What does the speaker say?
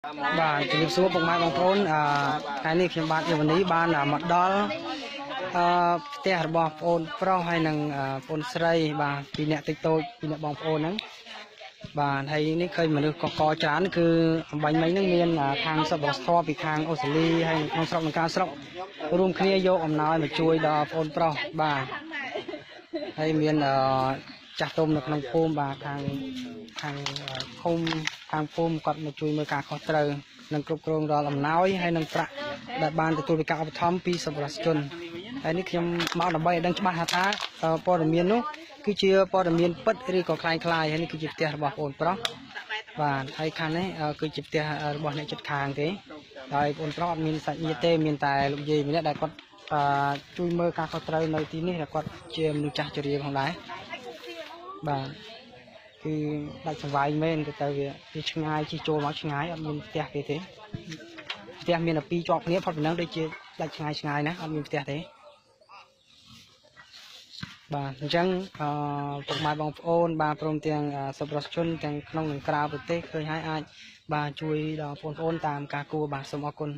បាទជំរាបសួរពុកម៉ែបងប្អូនថ្ងៃនេះខ្ញុំបាទយវនីបានមកដល់ផ្ទះរបស់បងប្អូនប្រុសហើយនិងបងប្អូនស្រីបាទពីអ្នកតិចតូចពីអ្នកបងប្អូនហ្នឹងបាទហើយនេះឃើញមនុស្សកកច្រើនគឺអំបញ្ញមិញហ្នឹងមានខាងសប្បុរសធម៌ពីខាងអូស្ត្រាលីហើយក្នុងស្រុកនិងក្រៅស្រុករួមគ្នាយកអំណោយមកជួយដល់បងប្អូនប្រុសបាទហើយមានចាស់ទុំនៅក្នុងភូមិបាទខាងភូមិគាត់មកជួយមើលការខុសត្រូវនិងគ្រប់គ្រងរាល់អំណោយហើយនិងប្រាក់ដែលបានទទួលពីការឧបត្ថម្ភពីសប្បុរសជនហើយនេះខ្ញុំមកដើម្បីឲ្យដឹងច្បាស់ថាព័ត៌មាននោះគឺជាព័ត៌មានពិតឬក៏คล้ายហើយនេះគឺជាផ្ទះរបស់បងប្រុសបាទហើយខាងនេះគឺជាផ្ទះរបស់អ្នកជិតខាងទេហើយបងប្រុសអត់មានសាច់ញាតិទេមានតែលោកយាយម្នាក់ដែលគាត់ជួយមើលការខុសត្រូវនៅទីនេះដែលគាត់ជាមនុស្សចាស់ជរាផងដែរបាទគឺដាច់សង្វាយមែនទៅវាឆ្ងាយជិះចូលមកឆ្ងាយអត់មានផ្ទះគេទេផ្ទះមានតែពីរជាប់គ្នាផុតពីហ្នឹងដូចជាដាច់ឆ្ងាយណាអត់មានផ្ទះទេបាទអញ្ចឹងពុកម៉ែបងប្អូនបាទព្រមទាំងសប្បុរសជនទាំងក្នុងនិងក្រៅប្រទេសឃើញហើយអាចបាទជួយដល់បងប្អូនតាមការគួរបាទសូមអរគុណ